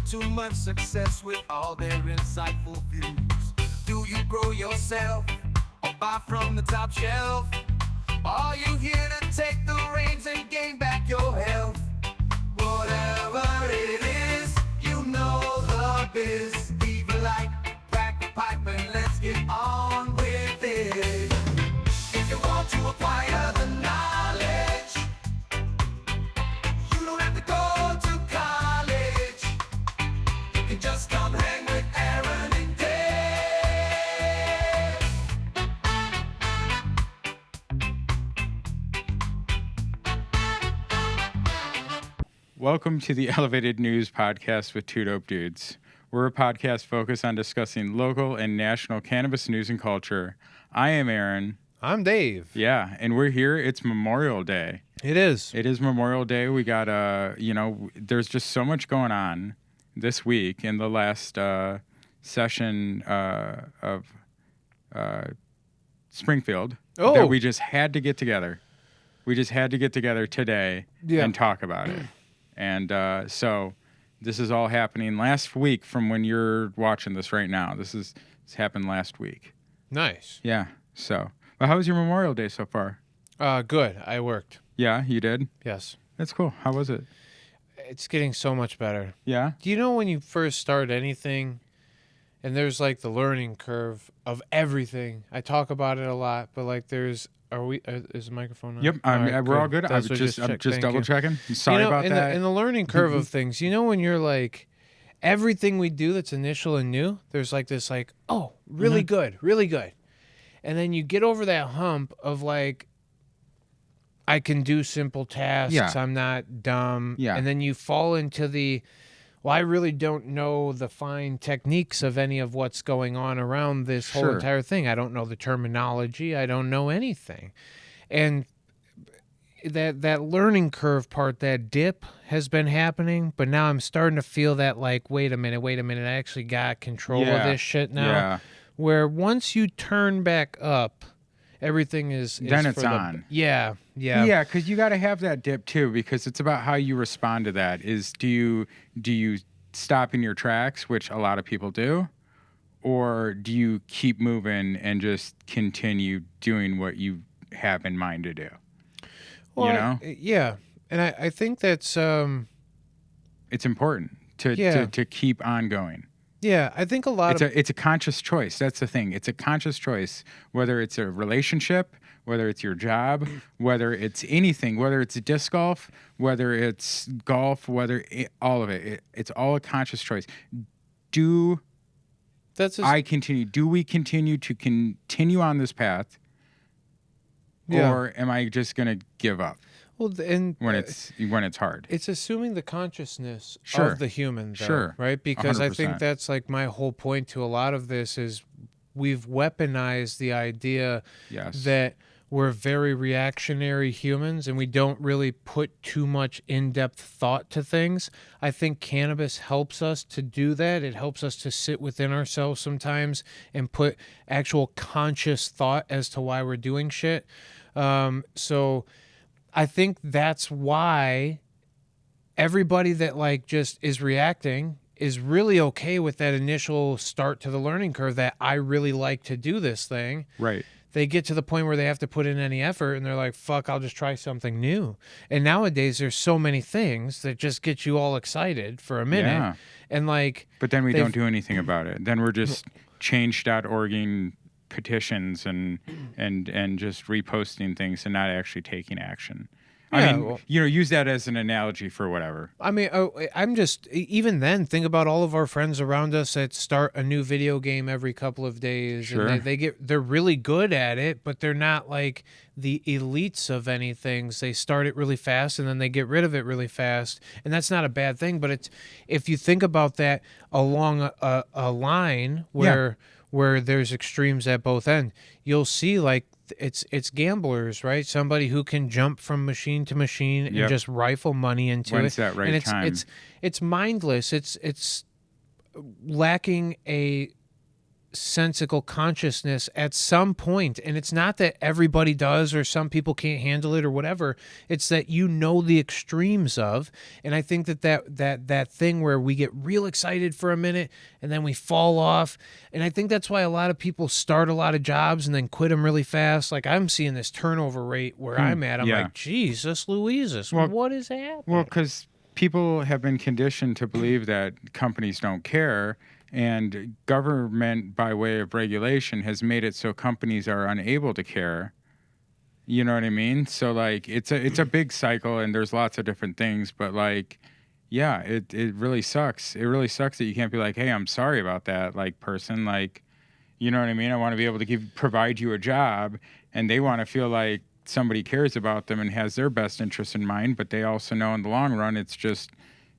too much success with all their insightful views. Do you grow yourself or buy from the top shelf? Are you here to take the reins and gain back your health? Whatever it is, you know the biz. Leave a light, crack a pipe, and let's get on with it. If you want to acquire the knowledge, you don't have to go to college. You can just come hang with Aaron and Dave. Welcome to the Elevated News Podcast with Two Dope Dudes. We're a podcast focused on discussing local and national cannabis news and culture. I am Aaron. I'm Dave. Yeah, and we're here. It's Memorial Day. It is. It is Memorial Day. We got, there's just so much going on this week in the last session of Springfield that we just had to get together. We just had to get together today and talk about it. And so this is all happening last week from when you're watching this right now. It's happened last week. Nice. Yeah. So, well, how was your Memorial Day so far? Good. I worked. Yeah, you did? Yes. That's cool. How was it? It's getting so much better. Yeah? Do you know when you first start anything and there's like the learning curve of everything? I talk about it a lot, but like is the microphone on? Yep. We're all good. I'm just double checking. Sorry about that. In the learning curve of things, you know, when you're like, everything we do that's initial and new, there's like this like, oh, really good, really good. And then you get over that hump of like, I can do simple tasks. Yeah. I'm not dumb. Yeah. And then you fall into well, I really don't know the fine techniques of any of what's going on around this whole entire thing. I don't know the terminology. I don't know anything. And that learning curve part, that dip has been happening, but now I'm starting to feel that like, wait a minute, I actually got control of this shit now. Yeah. Where once you turn back up, everything is then it's on. Yeah. Yeah, because you got to have that dip too, because it's about how you respond to that. Do you stop in your tracks, which a lot of people do, or do you keep moving and just continue doing what you have in mind to do? Well, you know? Yeah, and I think that's it's important to keep on going. Yeah, I think it's a conscious choice. That's the thing. It's a conscious choice, whether it's a relationship, whether it's your job, whether it's anything, whether it's disc golf, whether it's golf, all of it. It's all a conscious choice. Do we continue to continue on this path, or am I just going to give up? Well, and when it's hard, it's assuming the consciousness of the human, though, right? Because 100%. I think that's like my whole point to a lot of this is we've weaponized the idea that we're very reactionary humans and we don't really put too much in-depth thought to things. I think cannabis helps us to do that. It helps us to sit within ourselves sometimes and put actual conscious thought as to why we're doing shit. So I think that's why everybody that like just is reacting is really okay with that initial start to the learning curve that I really like to do this thing. Right. They get to the point where they have to put in any effort and they're like, fuck, I'll just try something new. And nowadays there's so many things that just get you all excited for a minute. Yeah. And like, but then we don't do anything about it. Then we're just change.orging petitions and just reposting things and not actually taking action. I mean, use that as an analogy for whatever. I mean, I'm just, even then, think about all of our friends around us that start a new video game every couple of days. Sure. And they're really good at it, but they're not like the elites of anything. They start it really fast and then they get rid of it really fast. And that's not a bad thing, but if you think about that along a line where there's extremes at both ends, you'll see like it's gamblers, right? Somebody who can jump from machine to machine and just rifle money into When's it. that right and time? It's mindless. It's lacking a sensical consciousness at some point. And it's not that everybody does or some people can't handle it or whatever. It's that you know the extremes of. And I think that thing where we get real excited for a minute and then we fall off. And I think that's why a lot of people start a lot of jobs and then quit them really fast. Like I'm seeing this turnover rate where I'm at. I'm like, Jesus Louises, what is happening? Well, because people have been conditioned to believe that companies don't care. And government, by way of regulation, has made it so companies are unable to care. You know what I mean? So, like, it's a big cycle, and there's lots of different things. But, like, yeah, it really sucks. It really sucks that you can't be like, hey, I'm sorry about that, like, person. Like, you know what I mean? I want to be able to provide you a job, and they want to feel like somebody cares about them and has their best interest in mind. But they also know in the long run, it's just...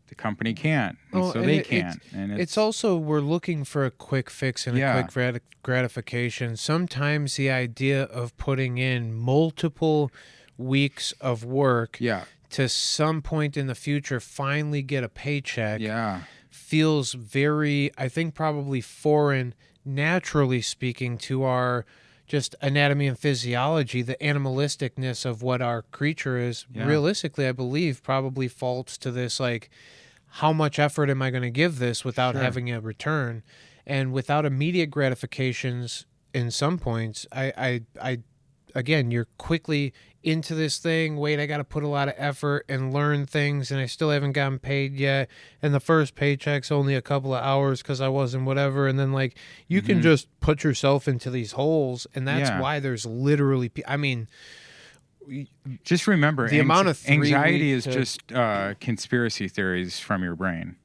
the company can't, and so they can't. And it's also, we're looking for a quick fix and a quick gratification. Sometimes the idea of putting in multiple weeks of work to some point in the future finally get a paycheck feels very, I think probably foreign, naturally speaking, to our just anatomy and physiology. The animalisticness of what our creature is, realistically, I believe, probably faults to this, like, how much effort am I going to give this without having a return? And without immediate gratifications in some points, I again, you're quickly into this thing. Wait, I got to put a lot of effort and learn things, and I still haven't gotten paid yet. And the first paycheck's only a couple of hours because I wasn't whatever. And then, like, you can just put yourself into these holes, and that's why there's literally, I mean... just remember, the amount of anxiety is just conspiracy theories from your brain.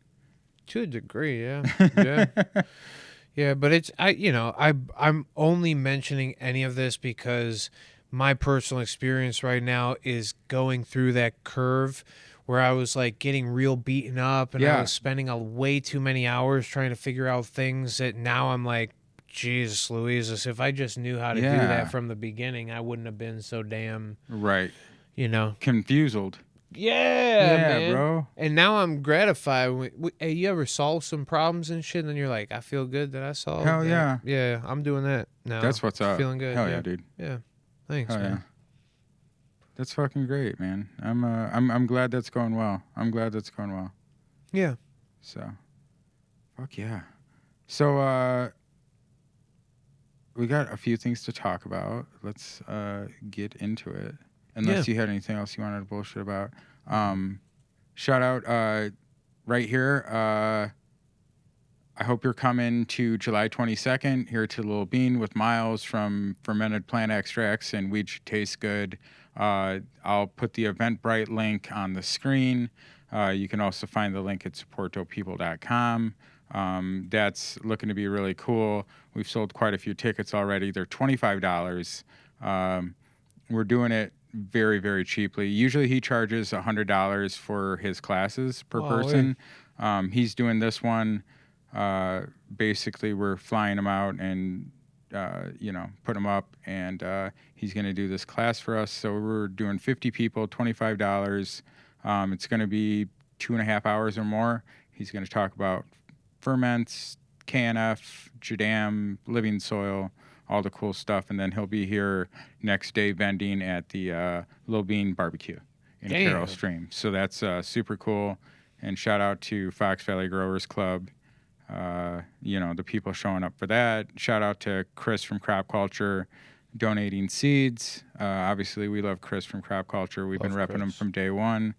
To a degree, yeah. Yeah, but it's I'm only mentioning any of this because my personal experience right now is going through that curve where I was like getting real beaten up and I was spending way too many hours trying to figure out things that now I'm like, Jesus Louises, if I just knew how to do that from the beginning, I wouldn't have been so damn... confused. Yeah, man. Bro. And now I'm gratified. Hey, you ever solve some problems and shit, and then you're like, I feel good that I solved Hell that. yeah. Yeah, I'm doing that now. That's what's up. Feeling good. Hell yeah, dude. Yeah. Thanks, man. Yeah. That's fucking great, man. I'm glad that's going well. Yeah. So, fuck yeah. So, we got a few things to talk about. Let's get into it. Unless you had anything else you wanted to bullshit about. Shout out right here. I hope you're coming to July 22nd here to Little Bean with Miles from Fermented Plant Extracts and Weed Should Taste Good. I'll put the Eventbrite link on the screen. You can also find the link at supportdopepeople.com. That's looking to be really cool. We've sold quite a few tickets already. They're $25. We're doing it very, very cheaply. Usually he charges $100 for his classes per person. He's doing this one. Basically, we're flying him out and, put him up, and he's going to do this class for us. So we're doing 50 people, $25. It's going to be 2.5 hours or more. He's going to talk about ferments, KNF, Jadam, living soil, all the cool stuff, and then he'll be here next day vending at the Little Bean Barbecue in Carroll Stream. So that's super cool. And shout out to Fox Valley Growers Club, the people showing up for that. Shout out to Chris from Crop Culture donating seeds. Obviously, we love Chris from Crop Culture. We've been repping him from day one.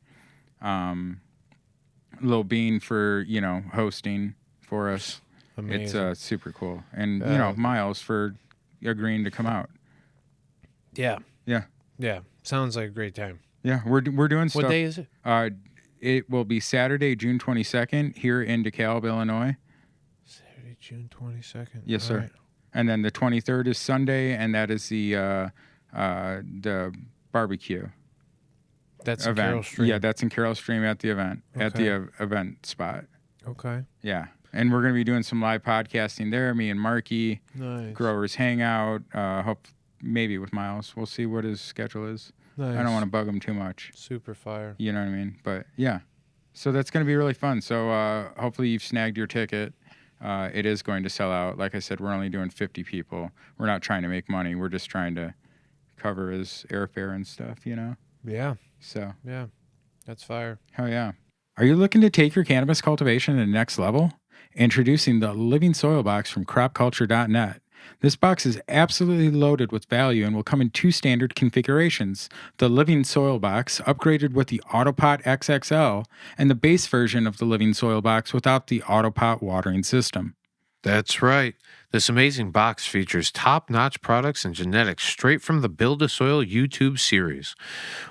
Little Bean for, hosting for us. Amazing. It's super cool. And, Miles for agreeing to come out. Yeah. Sounds like a great time. Yeah, we're doing stuff. What day is it? It will be Saturday, June 22nd, here in DeKalb, Illinois. Saturday, June 22nd. Yes, sir. Right. And then the 23rd is Sunday, and that is the barbecue. That's in Carroll Stream. Yeah, that's in Carroll Stream at the event, at the event spot. Okay. Yeah. And we're going to be doing some live podcasting there, me and Marky. Nice. Growers Hangout, hope maybe with Miles. We'll see what his schedule is. Nice. I don't want to bug him too much. Super fire. You know what I mean? But, yeah. So that's going to be really fun. So hopefully you've snagged your ticket. it is going to sell out. Like I said, we're only doing 50 people. We're not trying to make money. We're just trying to cover his airfare and stuff, you know? Yeah. So. Yeah. That's fire. Hell yeah. Are you looking to take your cannabis cultivation to the next level? Introducing the Living Soil Box from cropculture.net. This box is absolutely loaded with value and will come in 2 standard configurations. The Living Soil Box, upgraded with the Autopot XXL, and the base version of the Living Soil Box without the Autopot watering system. That's right. This amazing box features top-notch products and genetics straight from the Build a Soil YouTube series.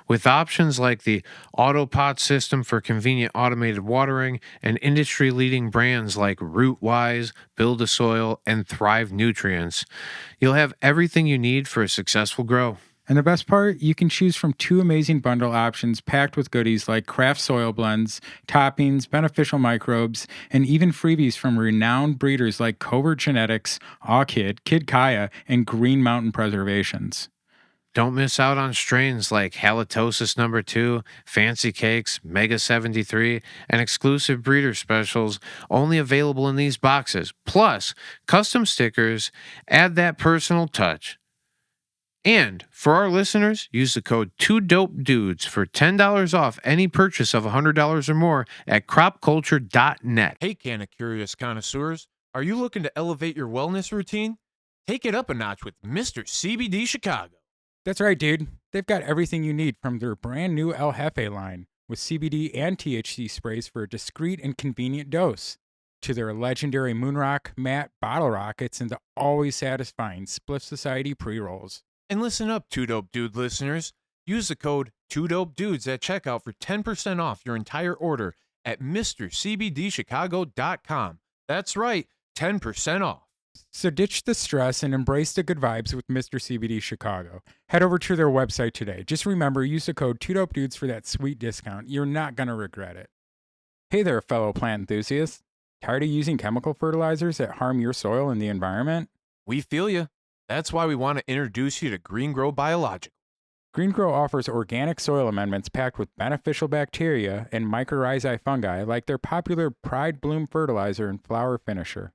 With options like the Autopot system for convenient automated watering and industry-leading brands like Rootwise, Build a Soil, and Thrive Nutrients, you'll have everything you need for a successful grow. And the best part, you can choose from 2 amazing bundle options packed with goodies like craft soil blends, toppings, beneficial microbes, and even freebies from renowned breeders like Covert Genetics, Kid Kaya, and Green Mountain Preservations. Don't miss out on strains like Halitosis No. 2, Fancy Cakes, Mega 73, and exclusive breeder specials only available in these boxes. Plus, custom stickers add that personal touch. And for our listeners, use the code 2DOPEDUDES for $10 off any purchase of $100 or more at cropculture.net. Hey, Canna Curious connoisseurs, are you looking to elevate your wellness routine? Take it up a notch with Mr. CBD Chicago. That's right, dude. They've got everything you need from their brand new El Jefe line with CBD and THC sprays for a discreet and convenient dose, to their legendary Moonrock Matte Bottle Rockets and the always satisfying Spliff Society pre-rolls. And listen up, 2Dope Dude listeners. Use the code 2DOPEDUDES at checkout for 10% off your entire order at MrCBDChicago.com. That's right, 10% off. So ditch the stress and embrace the good vibes with Mr. CBD Chicago. Head over to their website today. Just remember, use the code 2DOPEDUDES for that sweet discount. You're not going to regret it. Hey there, fellow plant enthusiasts. Tired of using chemical fertilizers that harm your soil and the environment? We feel you. That's why we want to introduce you to Green Grow Biological. Green Grow offers organic soil amendments packed with beneficial bacteria and mycorrhizae fungi like their popular Pride Bloom fertilizer and flower finisher.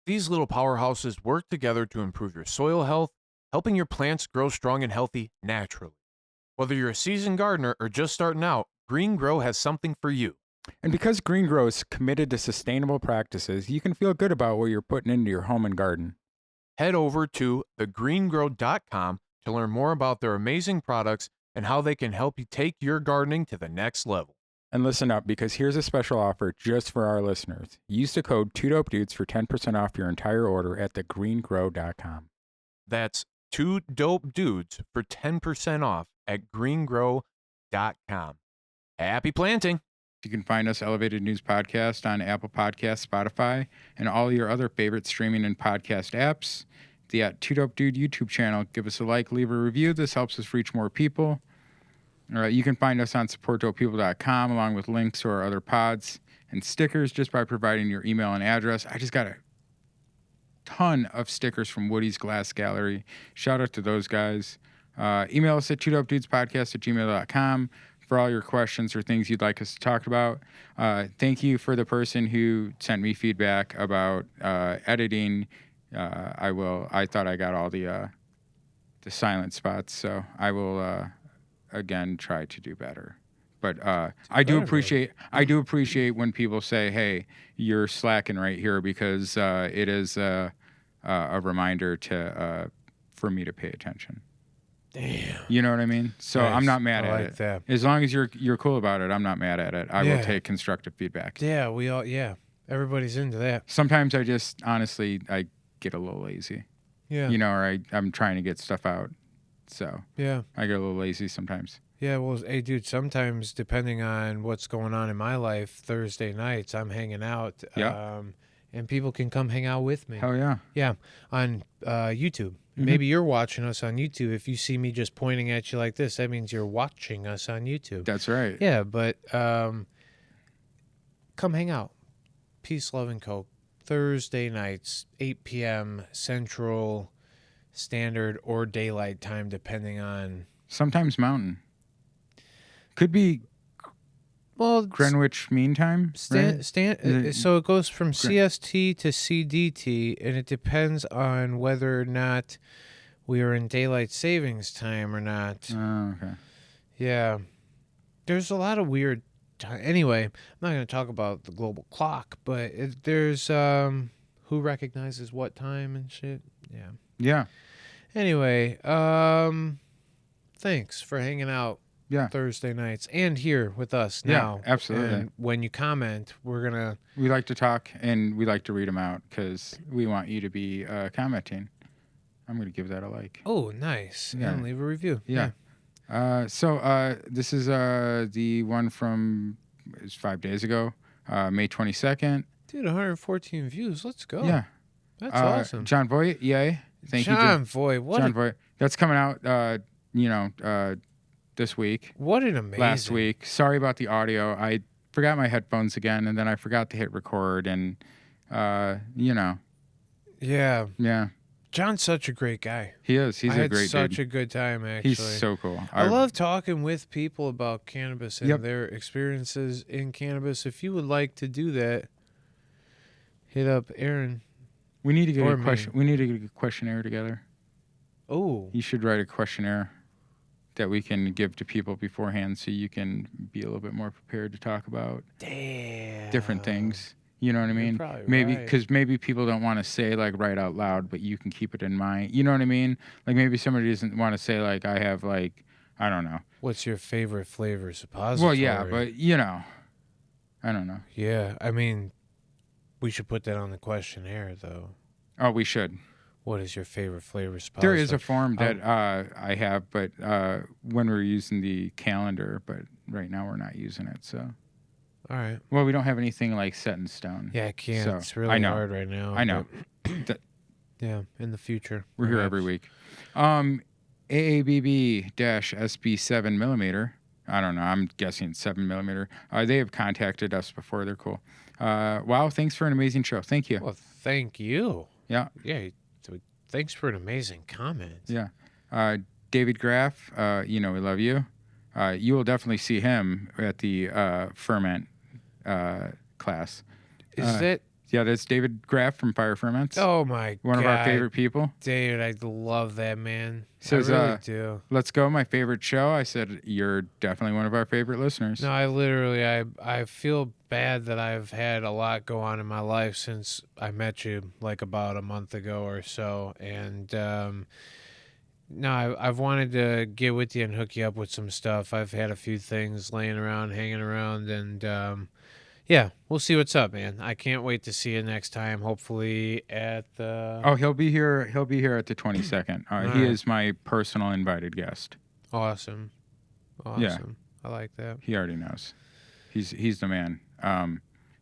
These little powerhouses work together to improve your soil health, helping your plants grow strong and healthy naturally. Whether you're a seasoned gardener or just starting out, Green Grow has something for you. And because Green Grow is committed to sustainable practices, you can feel good about what you're putting into your home and garden. Head over to thegreengrow.com to learn more about their amazing products and how they can help you take your gardening to the next level. And listen up, because here's a special offer just for our listeners. Use the code 2DOPEDUDES for 10% off your entire order at thegreengrow.com. That's 2DOPEDUDES for 10% off at greengrow.com. Happy planting! You can find us Elevated News Podcast on Apple Podcasts, Spotify, and all your other favorite streaming and podcast apps. The @2DopeDude YouTube channel. Give us a like, leave a review. This helps us reach more people. All right, you can find us on supportdopepeople.com along with links to our other pods and stickers just by providing your email and address. I just got a ton of stickers from Woody's Glass Gallery. Shout out to those guys. Email us at 2dopedudespodcast@gmail.com for all your questions or things you'd like us to talk about. Thank you for the person who sent me feedback about editing. I thought I got all the silent spots, so I will again try to do better. But I do appreciate when people say, "Hey, you're slacking right here," because it is a reminder for me to pay attention. Damn. You know what I mean? So nice. I'm not mad at it. That. As long as you're cool about it, I'm not mad at it. I will take constructive feedback. Yeah, everybody's into that. Sometimes I just honestly I get a little lazy. Yeah. You know, or I'm trying to get stuff out. So yeah, I get a little lazy sometimes. Yeah, well, hey, dude, sometimes depending on what's going on in my life, Thursday nights I'm hanging out. Yeah. And people can come hang out with me. Hell yeah. Yeah, on YouTube. Mm-hmm. Maybe you're watching us on YouTube. If you see me just pointing at you like this, that means you're watching us on YouTube. That's right. Yeah, but come hang out. Peace, Love, and Coke. Thursday nights, 8 p.m. Central Standard or Daylight Time, depending on... Sometimes Mountain. Could be Well, Greenwich Mean Time, right? So it goes from CST to CDT, and it depends on whether or not we are in daylight savings time or not. Oh, okay. Yeah. There's a lot of weird time. Anyway, I'm not going to talk about the global clock, but there's who recognizes what time and shit. Yeah. Yeah. Anyway, thanks for hanging out. Yeah. Thursday nights and here with us now. Yeah, absolutely. And when you comment, we like to talk and we like to read them out because we want you to be commenting. I'm going to give that a like. Oh, nice. Yeah. And leave a review. Yeah. So this is the one from 5 days ago, May 22nd. Dude, 114 views. Let's go. Yeah. That's awesome. John Voight, yay. Thank you, John Voight. John Voight. That's coming out, this week. What an amazing. Last week. Sorry about the audio. I forgot my headphones again, and then I forgot to hit record, and, Yeah. Yeah. John's such a great guy. He is. He's a great dude. I had such a good time, actually. He's so cool. I love talking with people about cannabis and their experiences in cannabis. If you would like to do that, hit up Aaron. We need to get a question. We need to get a questionnaire together. Oh. You should write a questionnaire that we can give to people beforehand so you can be a little bit more prepared to talk about different things. You know what I mean? Maybe because maybe people don't want to say like right out loud, but you can keep it in mind. You know what I mean? Like maybe somebody doesn't want to say like I have like I don't know. What's your favorite flavor suppository? Well, yeah, but I don't know. Yeah, I mean, we should put that on the questionnaire though. Oh, we should. What is your favorite flavor suppository? There is a form that I have, but when we're using the calendar, but right now we're not using it, so. All right. Well, we don't have anything like set in stone. Yeah, I can't. So, it's really hard right now. I know. Yeah, in the future. We're here every week. AABB-SB 7 millimeter. I don't know. I'm guessing 7 millimeter. They have contacted us before. They're cool. Wow, thanks for an amazing show. Thank you. Well, thank you. Yeah. Yeah. Thanks for an amazing comment. Yeah. David Graff, we love you. You will definitely see him at the ferment class. Is that? Yeah, that's David Graff from Fire Ferments. Oh my God. One of our favorite people. David, I love that man. Says, I really do. Let's go, my favorite show. I said, you're definitely one of our favorite listeners. No, I feel bad that I've had a lot go on in my life since I met you like about a month ago or so. And no, I've wanted to get with you and hook you up with some stuff. I've had a few things laying around, hanging around, and yeah, we'll see what's up, man. I can't wait to see you next time. Hopefully at the. Oh, he'll be here. He'll be here at the 22nd. He is my personal invited guest. Awesome. Yeah. I like that. He already knows. He's the man.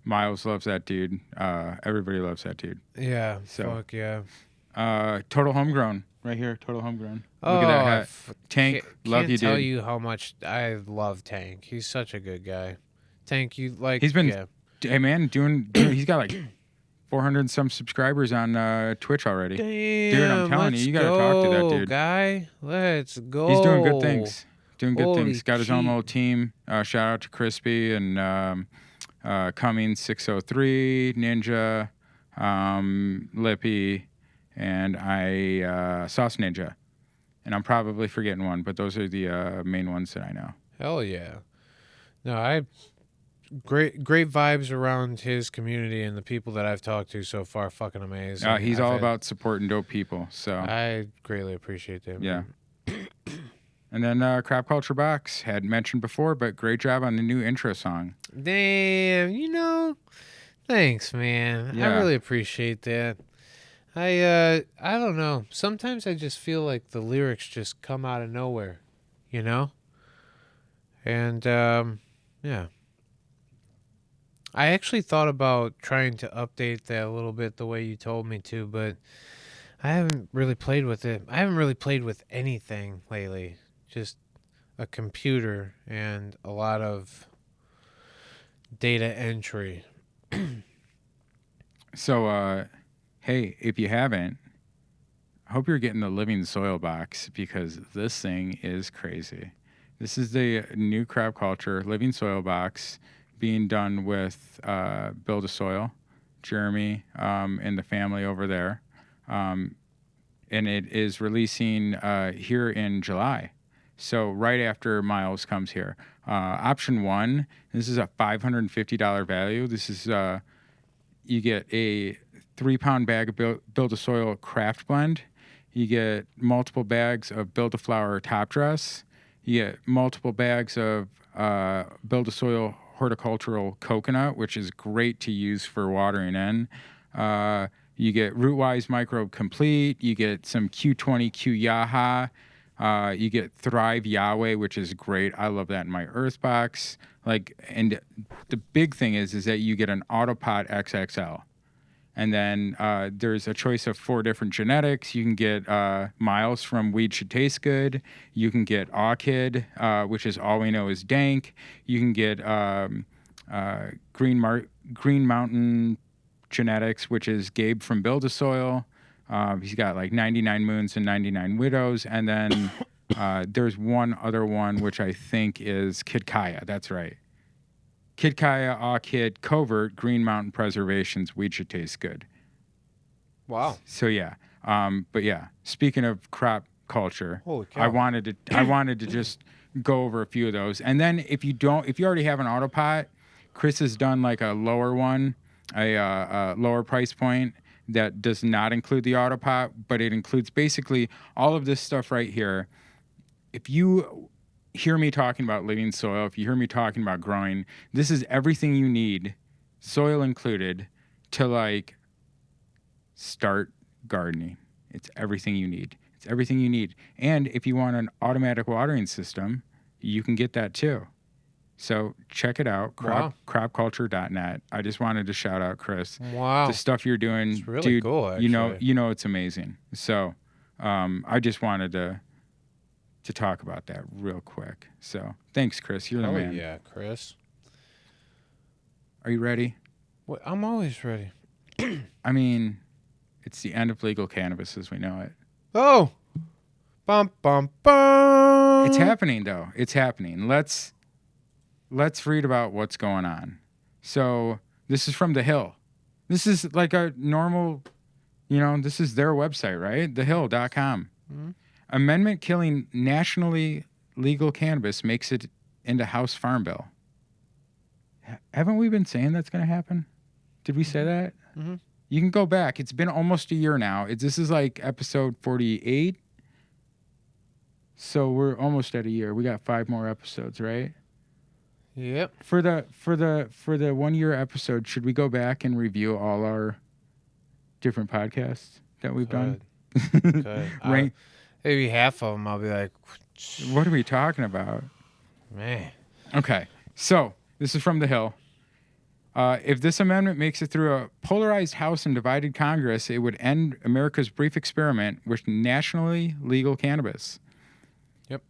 Miles loves that dude. Everybody loves that dude. Yeah. So, fuck yeah. Total homegrown. Right here, total homegrown. Oh, look at that hat. Tank, love you, dude. Can't tell you how much I love Tank. He's such a good guy. Tank, you like. He's been, hey man, he's got like 400 and some subscribers on Twitch already. Damn, dude, I'm telling you, you gotta talk to that dude. Guy, let's go. He's doing good things. Holy things. Got his own little team. Shout out to Crispy and Cummings 603, Ninja, Lippy, and Sauce Ninja. And I'm probably forgetting one, but those are the main ones that I know. Hell yeah. No, Great vibes around his community and the people that I've talked to so far. Fucking amazing. He's all about supporting dope people. So I greatly appreciate that. Yeah. And then Crap Culture Box had mentioned before, but great job on the new intro song. Damn, thanks, man. Yeah. I really appreciate that. I don't know. Sometimes I just feel like the lyrics just come out of nowhere, And yeah. I actually thought about trying to update that a little bit the way you told me to, but I haven't really played with it. I haven't really played with anything lately. Just a computer and a lot of data entry. So, hey, if you haven't, I hope you're getting the Living Soil box because this thing is crazy. This is the new crop culture living soil box being done with Build a Soil, Jeremy, and the family over there. And it is releasing here in July. So right after Miles comes here. Option 1, this is a $550 value. This is, you get a 3-pound bag of Build a Soil craft blend. You get multiple bags of Build a Flower top dress. You get multiple bags of Build a Soil horticultural coconut, which is great to use for watering in. You get Rootwise Microbe Complete. You get some Q20 Q Yaha. You get Thrive Yahweh, which is great. I love that in my earth box. And the big thing is that you get an Autopot XXL. And then there's a choice of 4 different genetics. You can get Miles from Weed Should Taste Good. You can get Orchid, which is all we know is dank. You can get Green Mountain Genetics, which is Gabe from Build a Soil. He's got like 99 Moons and 99 Widows. And then there's one other one, which I think is Kid Kaya. That's right. Kid Kaya, Orchid, Covert, Green Mountain Preservations, Weed Should Taste Good. Wow. So yeah. But yeah, speaking of crop culture, holy cow. I wanted to just go over a few of those. And then if you already have an Autopot, Chris has done like a lower one, a lower price point that does not include the Autopot, but it includes basically all of this stuff right here. If you hear me talking about living soil, if you hear me talking about growing, this is everything you need, soil included, to like start gardening. It's everything you need. It's everything you need. And if you want an automatic watering system, you can get that too. So check it out, cropculture.net. I just wanted to shout out Chris. Wow. The stuff you're doing, it's really dude, cool, actually. you know it's amazing. So I just wanted to talk about that real quick. So thanks, Chris. You're the man. Yeah, Chris. Are you ready? Well, I'm always ready. I mean, it's the end of legal cannabis as we know it. Oh! Bum, bum, bum! It's happening, though. It's happening. Let's read about what's going on. So this is from The Hill. This is like a normal, this is their website, right? thehill.com. Mm-hmm. Amendment killing nationally legal cannabis makes it into House Farm Bill. Haven't we been saying that's going to happen? Did we say that? Mm-hmm. You can go back. It's been almost a year now. This is like episode 48. So we're almost at a year. We got 5 more episodes, right? Yep. For the 1 year episode, should we go back and review all our different podcasts that we've done? Right. Maybe half of them I'll be like, what are we talking about? Man. Okay. So this is from The Hill. If this amendment makes it through a polarized House and divided Congress, it would end America's brief experiment with nationally legal cannabis. Yep.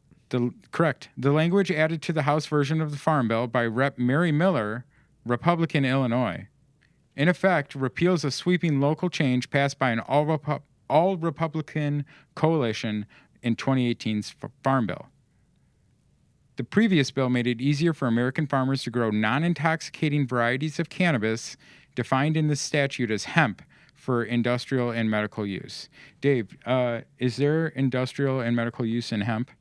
Correct. The language added to the House version of the Farm Bill by Rep. Mary Miller, Republican, Illinois, in effect repeals a sweeping local change passed by an all-Republican coalition in 2018's Farm Bill. The previous bill made it easier for American farmers to grow non-intoxicating varieties of cannabis, defined in the statute as hemp, for industrial and medical use. Dave, is there industrial and medical use in hemp?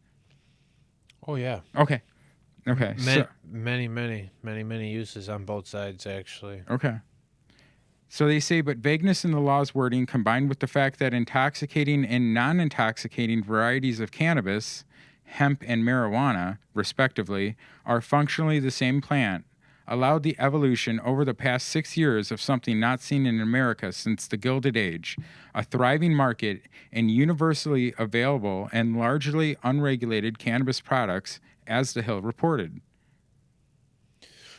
Oh, yeah. Okay. Many uses on both sides, actually. Okay. So they say, but vagueness in the law's wording, combined with the fact that intoxicating and non-intoxicating varieties of cannabis, hemp and marijuana, respectively, are functionally the same plant, allowed the evolution over the past 6 years of something not seen in America since the Gilded Age, a thriving market in universally available and largely unregulated cannabis products, as The Hill reported.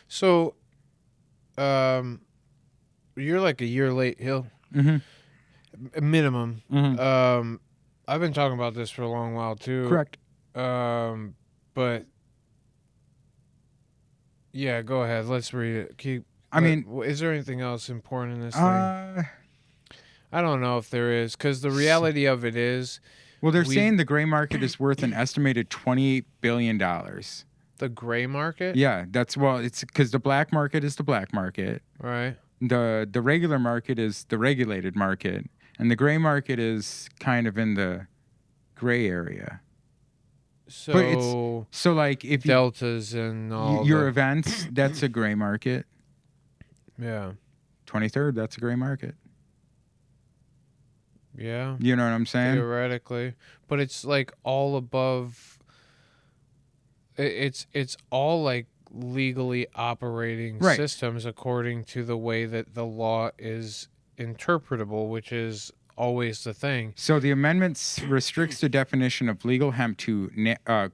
So, you're like a year late, Hill. Mm-hmm. Minimum. Mm-hmm. I've been talking about this for a long while, too. Correct. But yeah, go ahead. Let's read it. Is there anything else important in this thing? I don't know if there is, because the reality of it is, Well, they're saying the gray market is worth an estimated $28 billion. The gray market? Yeah, it's because the black market is the black market. Right. The regular market is the regulated market, and the gray market is kind of in the gray area. So like if deltas and all your events, that's a gray market. Yeah. 23rd, that's a gray market. Yeah. You know what I'm saying? Theoretically, but it's like all above. It's all like legally operating systems according to the way that the law is interpretable, which is always the thing. So the amendment restricts the definition of legal hemp to,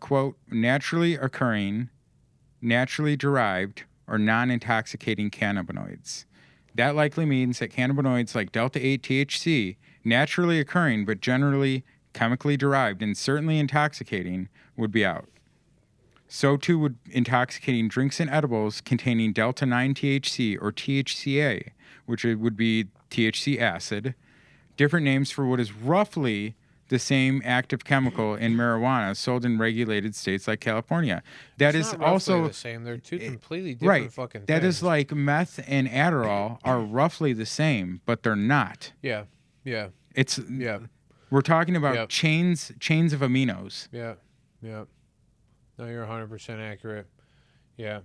quote, naturally occurring, naturally derived, or non-intoxicating cannabinoids. That likely means that cannabinoids like delta-8 THC, naturally occurring but generally chemically derived and certainly intoxicating, would be out. So too would intoxicating drinks and edibles containing delta-9 THC or THCA, which would be THC acid, different names for what is roughly the same active chemical in marijuana sold in regulated states like California. That it's is not also the same. They're two completely different fucking things. That is like meth and Adderall are roughly the same, but they're not. Yeah. We're talking about chains of aminos. Yeah. No, you're 100% accurate. Yeah.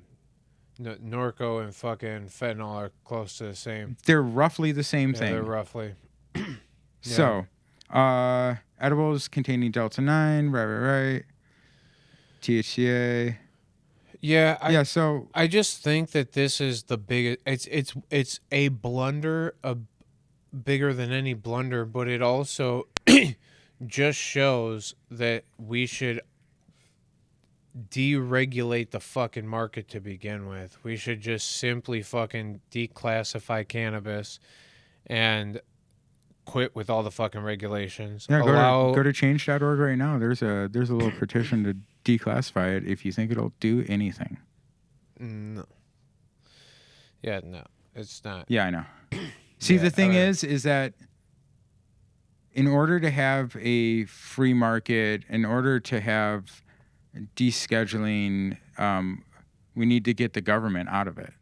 Norco and fucking fentanyl are close to the same. They're roughly the same thing. They're roughly. So, edibles containing delta-9, right. THCA. Yeah. So I just think that this is the biggest. It's a blunder, bigger than any blunder, but it also just shows that we should deregulate the fucking market to begin with. We should just simply fucking declassify cannabis and quit with all the fucking regulations. Yeah, go to change.org right now. There's a little petition to declassify it if you think it'll do anything. No. Yeah, no. It's not. Yeah, I know. See, the thing is that in order to have a free market, in order to have descheduling, we need to get the government out of it.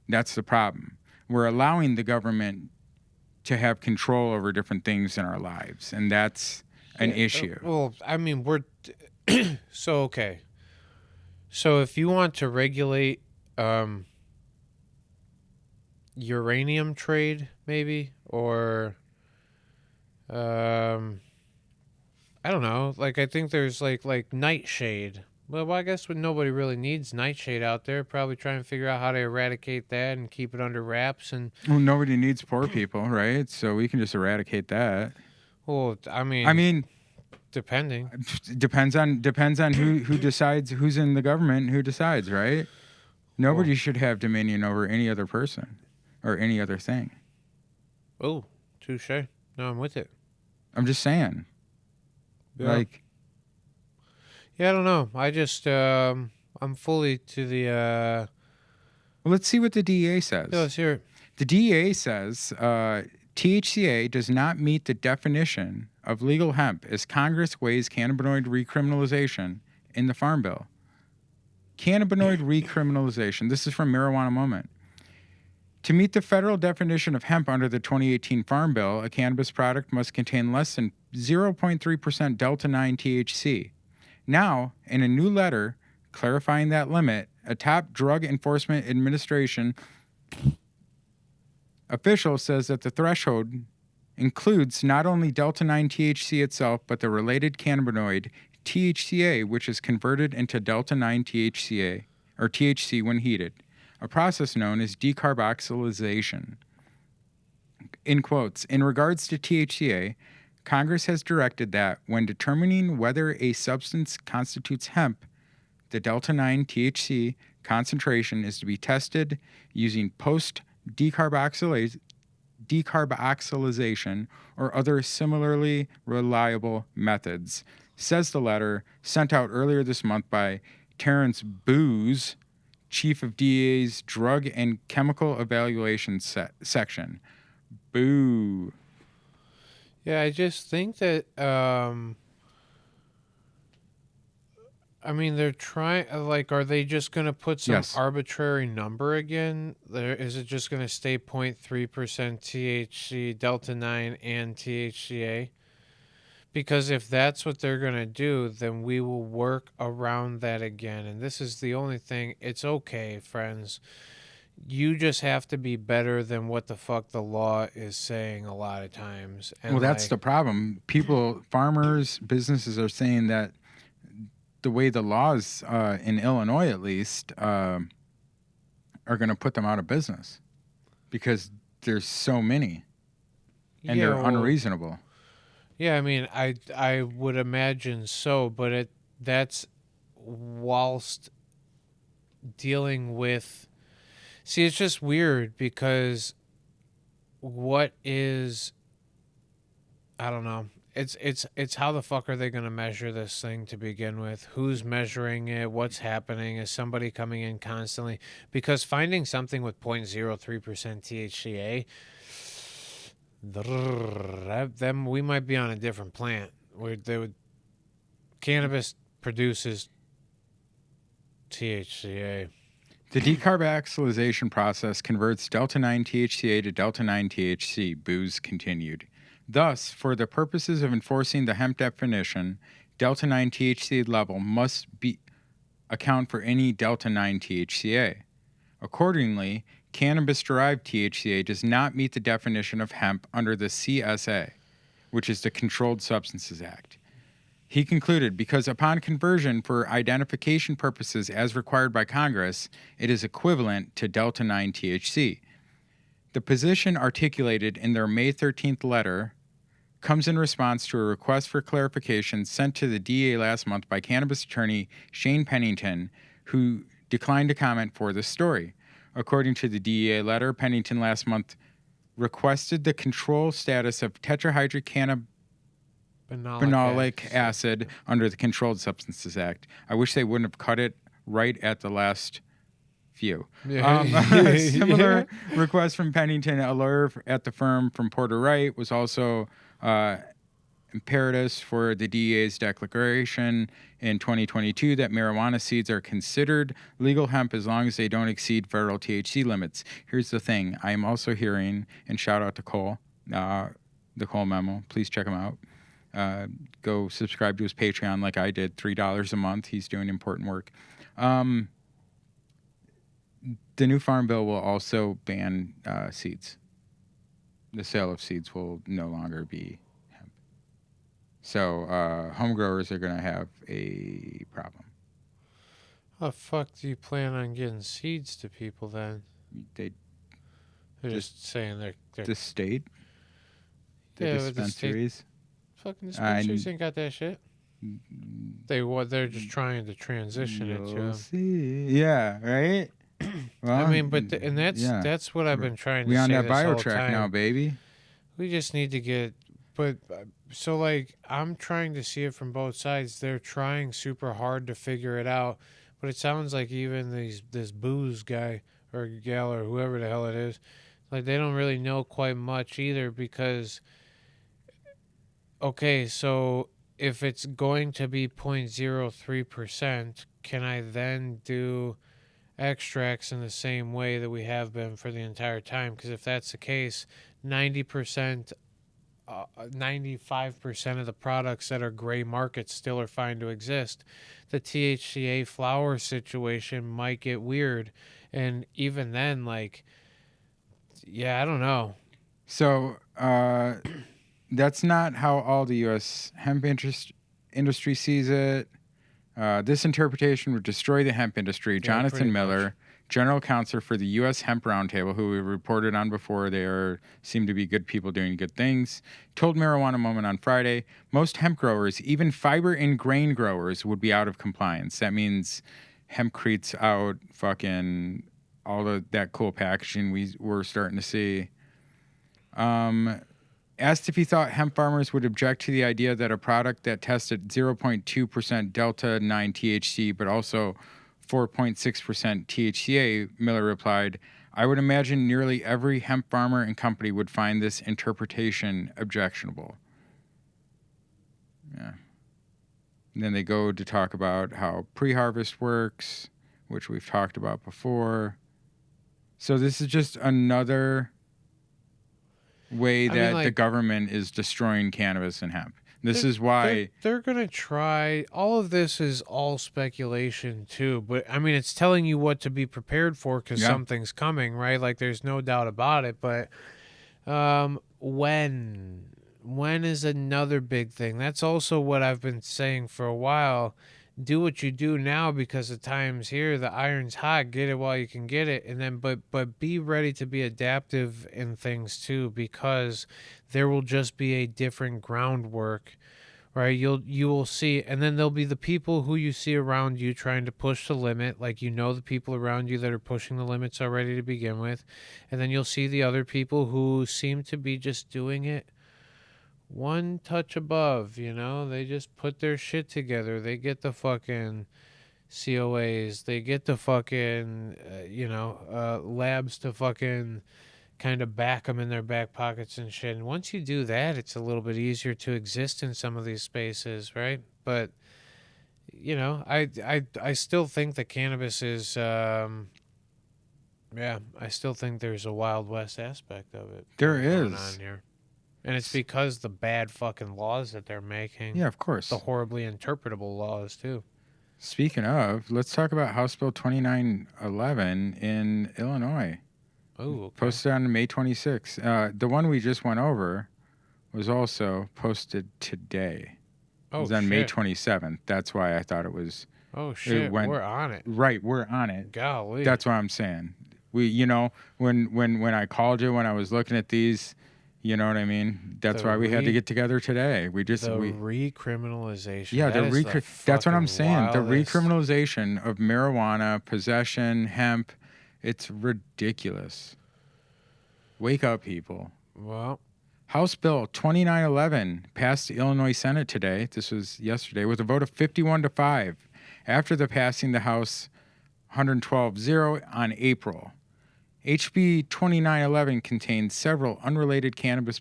That's the problem. We're allowing the government to have control over different things in our lives, and that's an issue. Well, I mean, we're okay. So if you want to regulate uranium trade, maybe, or I don't know. Like, I think there's like nightshade. Well, I guess when nobody really needs nightshade out there, probably trying to figure out how to eradicate that and keep it under wraps. And nobody needs poor people, right? So we can just eradicate that. Well, I mean, depending. Depends on who decides, who's in the government, who decides, right? Nobody should have dominion over any other person or any other thing. Oh, touche. No, I'm with it. I'm just saying. Yeah. I don't know. I just, I'm fully to the... Well, let's see what the DEA says. Yeah, let's hear it. The DEA says THCA does not meet the definition of legal hemp as Congress weighs cannabinoid recriminalization in the Farm Bill. Cannabinoid recriminalization. This is from Marijuana Moment. To meet the federal definition of hemp under the 2018 Farm Bill, a cannabis product must contain less than 0.3% delta-9 THC. Now, in a new letter clarifying that limit, a top Drug Enforcement Administration official says that the threshold includes not only delta-9 THC itself, but the related cannabinoid THCA, which is converted into delta-9 THCA, or THC when heated, a process known as decarboxylation. In quotes, in regards to THCA, Congress has directed that when determining whether a substance constitutes hemp, the delta-9 THC concentration is to be tested using post-decarboxylation or other similarly reliable methods, says the letter sent out earlier this month by Terrence Booz, chief of DEA's Drug and Chemical Evaluation Section. Boo. Yeah, I just think that I mean, they're trying, like, are they just going to put some arbitrary number again? Is it just going to stay 0.3% THC, Delta 9, and THCA? Because if that's what they're going to do, then we will work around that again. And this is the only thing. It's okay, friends. You just have to be better than what the fuck the law is saying a lot of times. And well, that's the problem. People, farmers, businesses are saying that the way the laws in Illinois, at least, are going to put them out of business because there's so many and they're unreasonable. Yeah, I mean, I would imagine so, but that's whilst dealing with. See, it's just weird because what is, I don't know. It's how the fuck are they going to measure this thing to begin with? Who's measuring it? What's happening? Is somebody coming in constantly? Because finding something with 0.03% THCA, then we might be on a different plant where cannabis produces THCA. The decarboxylation process converts Delta 9 THCA to Delta 9 THC, Booz continued. Thus, for the purposes of enforcing the hemp definition, Delta 9 THC level must account for any Delta 9 THCA. Accordingly, cannabis-derived THCA does not meet the definition of hemp under the CSA, which is the Controlled Substances Act. He concluded, because upon conversion for identification purposes as required by Congress, it is equivalent to Delta 9 THC. The position articulated in their May 13th letter comes in response to a request for clarification sent to the DEA last month by cannabis attorney Shane Pennington, who declined to comment for this story. According to the DEA letter, Pennington last month requested the control status of tetrahydrocannabinolic acid under the Controlled Substances Act. I wish they wouldn't have cut it right at the last few. A similar request from Pennington, a lawyer at the firm from Porter Wright, was also imperative for the DEA's declaration in 2022 that marijuana seeds are considered legal hemp as long as they don't exceed federal THC limits. Here's the thing. I am also hearing, and shout out to Cole, the Cole Memo. Please check him out. Go subscribe to his Patreon like I did, $3 a month. He's doing important work. The new Farm Bill will also ban seeds. The sale of seeds will no longer be hemp. So home growers are going to have a problem. How the fuck do you plan on getting seeds to people then? They're just saying they're the state? The dispensaries? Fucking dispensaries ain't got that shit. They're just trying to transition it to them. See. Yeah, right? Well, I mean, that's what I've been trying to say. We on that bio bio track now, baby. We just need to get, so like I'm trying to see it from both sides. They're trying super hard to figure it out, but it sounds like even this booze guy or gal or whoever the hell it is, like they don't really know quite much either because, okay, so if it's going to be 0.03%, can I then do extracts in the same way that we have been for the entire time? Because if that's the case, 95% of the products that are gray markets still are fine to exist. The THCA flower situation might get weird, and even then, like, yeah, I don't know. So that's not how all the U.S. hemp industry sees it. This interpretation would destroy the hemp industry. Yeah, Jonathan Miller, general counsel for the U.S. Hemp Roundtable, who we reported on before, they seem to be good people doing good things, told Marijuana Moment on Friday, most hemp growers, even fiber and grain growers, would be out of compliance. That means hempcrete's out, fucking all of that cool packaging we're starting to see. Asked if he thought hemp farmers would object to the idea that a product that tested 0.2% Delta 9 THC but also 4.6% THCA, Miller replied, I would imagine nearly every hemp farmer and company would find this interpretation objectionable. Yeah. And then they go to talk about how pre-harvest works, which we've talked about before. So this is just another way that the government is destroying cannabis and hemp. This is why they're going to try. All of this is all speculation too, but I mean, it's telling you what to be prepared for because something's coming, right? Like there's no doubt about it. But when is another big thing? That's also what I've been saying for a while. Do what you do now because the time's here. The iron's hot. Get it while you can get it, and then but be ready to be adaptive in things too, because there will just be a different groundwork, right? You will see, and then there'll be the people who you see around you trying to push the limit, like the people around you that are pushing the limits already to begin with, and then you'll see the other people who seem to be just doing it one touch above, they just put their shit together. They get the fucking COAs. They get the fucking, labs to fucking kind of back them in their back pockets and shit. And once you do that, it's a little bit easier to exist in some of these spaces, right? But, I still think that cannabis is, I still think there's a Wild West aspect of it. There going is. on here. And it's because the bad fucking laws that they're making. Yeah, of course. The horribly interpretable laws, too. Speaking of, let's talk about House Bill 2911 in Illinois. Oh, okay. Posted on May 26th. The one we just went over was also posted today. It was on May 27th. That's why I thought it was... Oh, shit. We're on it. Right, we're on it. Golly. That's what I'm saying. We, when I called you, when I was looking at these... You know what I mean? That's why we had to get together today. Recriminalization. Yeah, that's what I'm saying. The recriminalization of marijuana, possession, hemp, it's ridiculous. Wake up, people. Well, House Bill 2911 passed the Illinois Senate today. This was yesterday with a vote of 51-5 after the passing the House 112-0 on April. HB 2911 contains several unrelated cannabis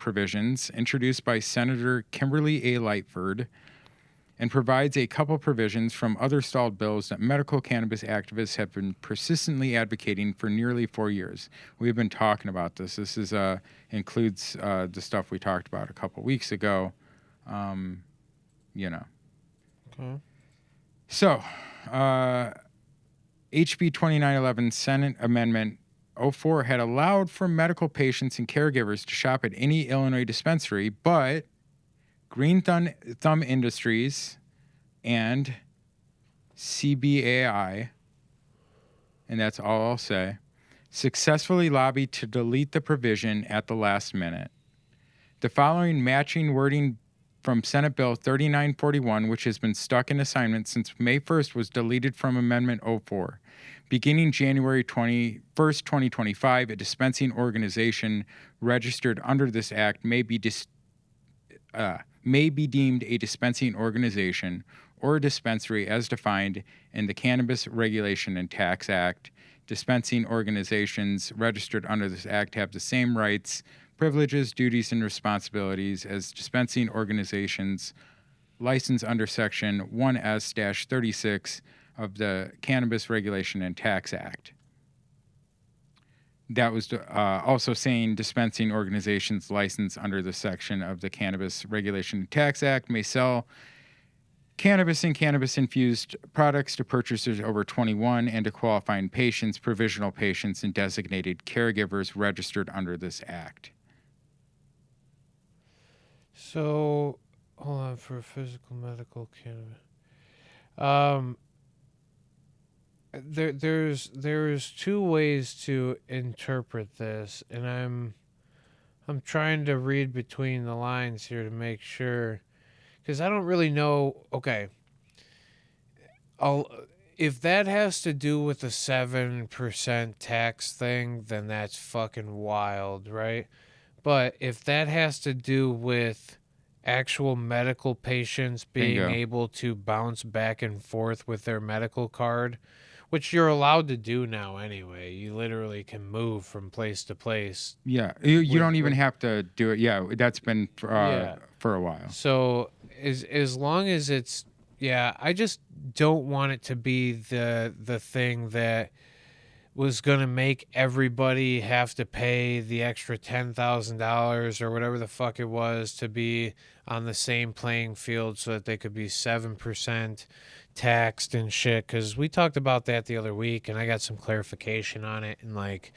provisions introduced by Senator Kimberly A. Lightford and provides a couple provisions from other stalled bills that medical cannabis activists have been persistently advocating for nearly 4 years. We've been talking about this. This is includes the stuff we talked about a couple weeks ago. Okay. So, HB 2911 Senate Amendment 04 had allowed for medical patients and caregivers to shop at any Illinois dispensary, but Green Thumb Industries and CBAI, and that's all I'll say, successfully lobbied to delete the provision at the last minute. The following matching wording from Senate Bill 3941, which has been stuck in assignment since May 1st, was deleted from Amendment 04. Beginning January 21st, 2025, a dispensing organization registered under this act may be deemed a dispensing organization or a dispensary as defined in the Cannabis Regulation and Tax Act. Dispensing organizations registered under this act have the same rights, privileges, duties, and responsibilities as dispensing organizations licensed under Section 1S-36 of the Cannabis Regulation and Tax Act. That was also saying dispensing organizations licensed under the section of the Cannabis Regulation and Tax Act may sell cannabis and cannabis-infused products to purchasers over 21 and to qualifying patients, provisional patients, and designated caregivers registered under this act. So, hold on, for physical medical cannabis. There's two ways to interpret this, and I'm trying to read between the lines here to make sure, because I don't really know. Okay, if that has to do with the 7% tax thing, then that's fucking wild, right? But if that has to do with actual medical patients being able to bounce back and forth with their medical card, which you're allowed to do now anyway. You literally can move from place to place. Yeah, you don't even have to do it. Yeah, that's been for a while. So as long as it's, yeah, I just don't want it to be the thing that was going to make everybody have to pay the extra $10,000 or whatever the fuck it was to be on the same playing field so that they could be 7% taxed and shit. Because we talked about that the other week and I got some clarification on it. And like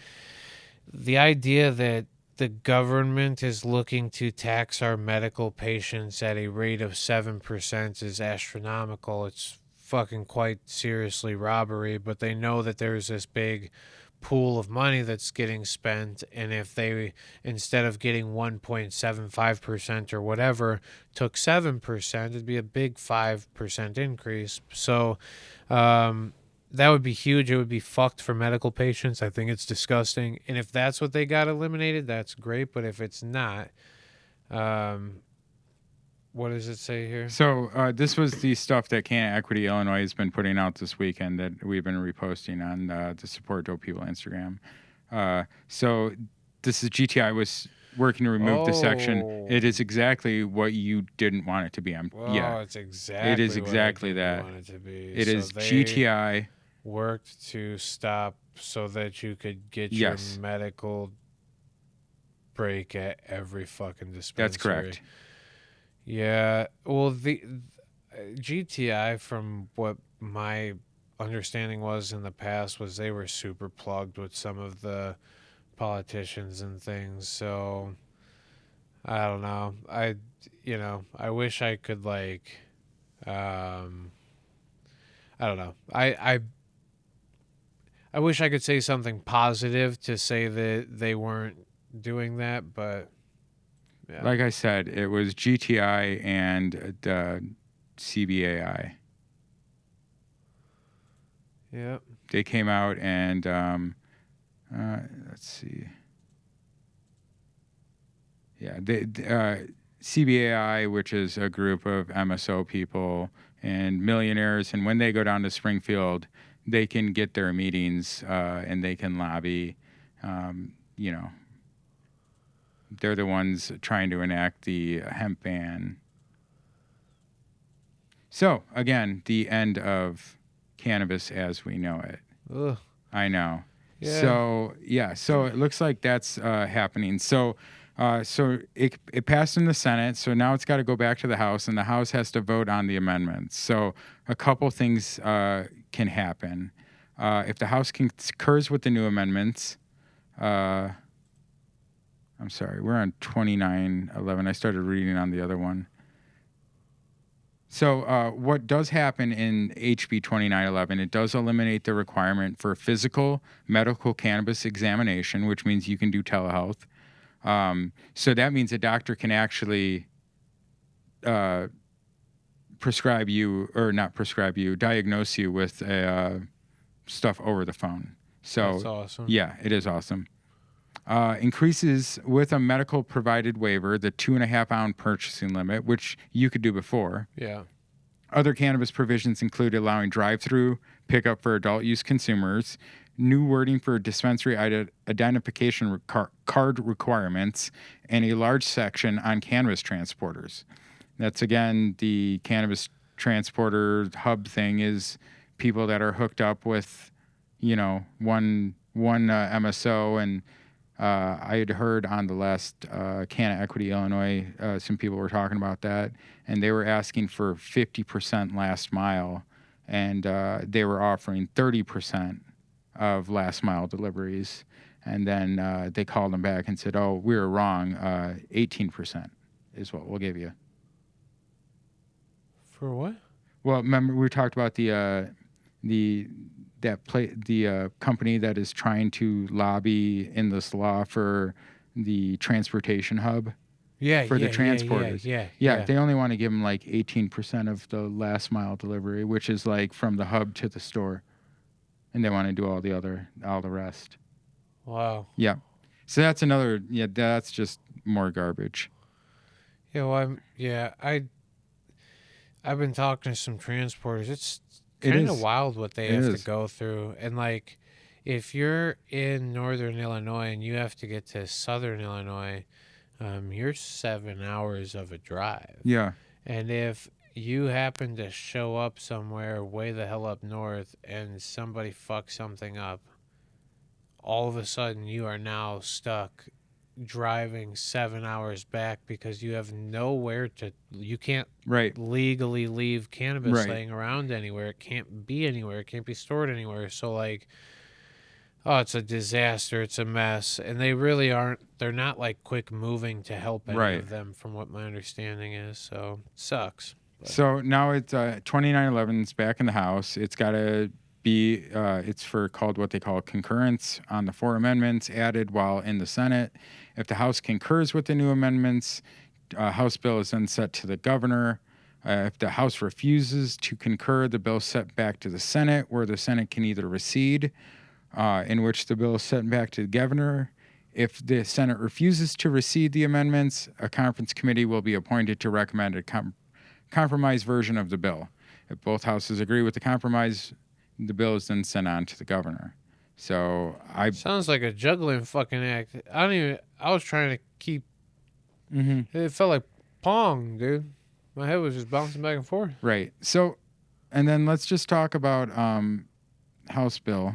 the idea that the government is looking to tax our medical patients at a rate of 7% is astronomical. It's fucking quite seriously robbery, but they know that there's this big pool of money that's getting spent, and if they, instead of getting 1.75% or whatever, took 7%, it'd be a big 5% increase. So that would be huge. It would be fucked for medical patients. I think it's disgusting, and if that's what they got eliminated, that's great, but if it's not, what does it say here? So this was the stuff that Canada Equity Illinois has been putting out this weekend that we've been reposting on the Support Dope People Instagram. So this is GTI was working to remove the section. It is exactly what you didn't want it to be. It's exactly. It is exactly what that. Want it to be. It is GTI worked to stop so that you could get your medical break at every fucking dispensary. That's correct. Yeah, well, the GTI, from what my understanding was in the past, was they were super plugged with some of the politicians and things. So I don't know. I wish I could like, I don't know. I wish I could say something positive to say that they weren't doing that, but. Yeah. Like I said, it was GTI and the CBAI. Yep. They came out and let's see. Yeah, CBAI, which is a group of MSO people and millionaires, and when they go down to Springfield, they can get their meetings and they can lobby. They're the ones trying to enact the hemp ban. So, again, the end of cannabis as we know it. Ugh. I know. Yeah. So it looks like that's happening. So it passed in the Senate, so now it's got to go back to the House, and the House has to vote on the amendments. So a couple things can happen. If the House concurs with the new amendments, I'm sorry, we're on 2911. I started reading on the other one. So what does happen in HB 2911, it does eliminate the requirement for physical medical cannabis examination, which means you can do telehealth. So that means a doctor can actually diagnose you with stuff over the phone. So that's awesome. Yeah, it is awesome. Increases with a medical provided waiver the 2.5 ounce purchasing limit, which you could do before. Yeah. Other cannabis provisions include allowing drive-through pickup for adult use consumers, new wording for dispensary identification card requirements, and a large section on cannabis transporters. That's again the cannabis transporter hub thing is people that are hooked up with, one MSO and. I had heard on the last Canada Equity Illinois, some people were talking about that, and they were asking for 50% last mile, and they were offering 30% of last mile deliveries. And then they called them back and said, "Oh, we were wrong. 18% is what we'll give you." For what? Well, remember we talked about the company that is trying to lobby in this law for the transportation hub for the transporters. Yeah, they only want to give them like 18% of the last mile delivery, which is like from the hub to the store, and they want to do all the rest. Wow. Yeah, so that's another. Yeah, that's just more garbage. Yeah, well, I've been talking to some transporters. It's kind of wild what they have to go through. And like, if you're in northern Illinois and you have to get to southern Illinois, you're 7 hours of a drive. Yeah. And if you happen to show up somewhere way the hell up north and somebody fucks something up, all of a sudden you are now stuck driving 7 hours back because you have nowhere to, you can't legally leave cannabis laying around anywhere. It can't be anywhere. It can't be stored anywhere. So like, oh, it's a disaster. It's a mess. And they really aren't, they're not like quick moving to help any of them from what my understanding is. So it sucks. But. So now it's 2911. It's back in the House. It's got to be, it's for called what they call concurrence on the 4 amendments added while in the Senate. If the House concurs with the new amendments, House bill is then sent to the governor. If the House refuses to concur, the bill is sent back to the Senate, where the Senate can either recede, in which the bill is sent back to the governor. If the Senate refuses to recede the amendments, a conference committee will be appointed to recommend a compromise version of the bill. If both houses agree with the compromise, the bill is then sent on to the governor. So sounds like a juggling fucking act. I was trying to keep. It felt like Pong, dude. My head was just bouncing back and forth. Right. So, and then let's just talk about House Bill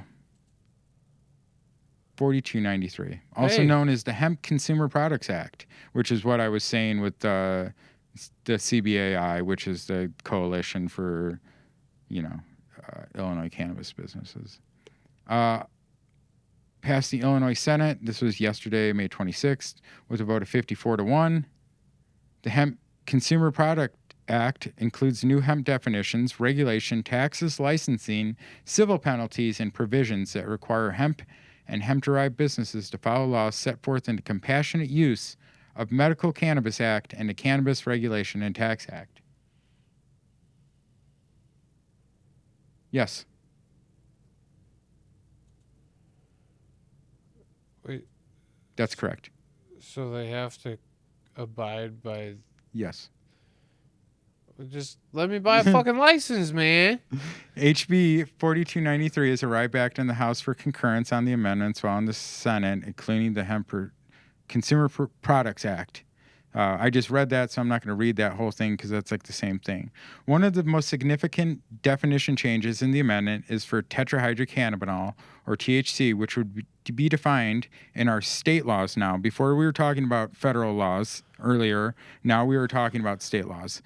4293, also known as the Hemp Consumer Products Act, which is what I was saying with the CBAI, which is the coalition for, Illinois cannabis businesses. Passed the Illinois Senate. This was yesterday, May 26th, with a vote of 54-1. The Hemp Consumer Product Act includes new hemp definitions, regulation, taxes, licensing, civil penalties, and provisions that require hemp and hemp-derived businesses to follow laws set forth in the Compassionate Use of Medical Cannabis Act and the Cannabis Regulation and Tax Act. Yes. Wait. That's correct. So they have to abide by... Yes. Just let me buy a fucking license, man. HB 4293 has arrived back in the House for concurrence on the amendments, while in the Senate, including the Hemp Consumer Products Act. I just read that, so I'm not going to read that whole thing because that's like the same thing. One of the most significant definition changes in the amendment is for tetrahydrocannabinol, or THC, which would be defined in our state laws now. Before we were talking about federal laws earlier, now we were talking about state laws,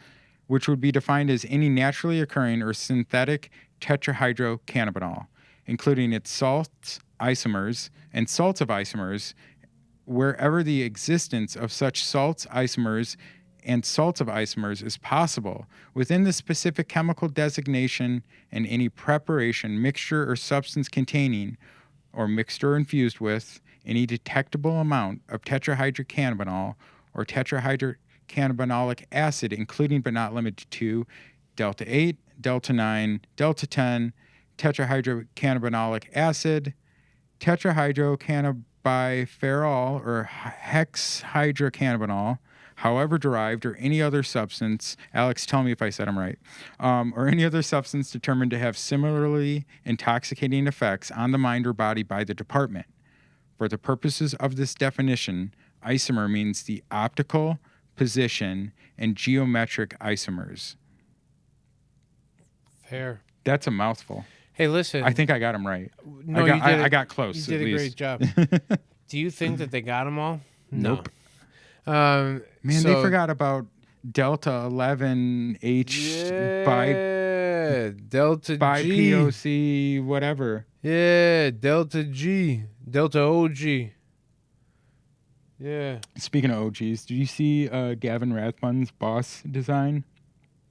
which would be defined as any naturally occurring or synthetic tetrahydrocannabinol, including its salts, isomers, and salts of isomers, wherever the existence of such salts, isomers, and salts of isomers is possible within the specific chemical designation, and any preparation, mixture, or substance containing or mixed or infused with any detectable amount of tetrahydrocannabinol or tetrahydrocannabinolic acid, including but not limited to delta 8, delta 9, delta 10, tetrahydrocannabinolic acid, tetrahydrocannabinol biferol or hexhydrocannabinol, however derived, or any other substance, Alex, tell me if I said them right, or any other substance determined to have similarly intoxicating effects on the mind or body by the department. For the purposes of this definition, isomer means the optical, position, and geometric isomers. Fair. That's a mouthful. Hey, listen. I think I got them right. No, I got close. You did a great job. Do you think that they got them all? Nope. No. Man, they forgot about Delta 11H by Delta by G. POC whatever. Yeah, Delta G, Delta OG. Yeah. Speaking of OGs, did you see Gavin Rathbun's boss design?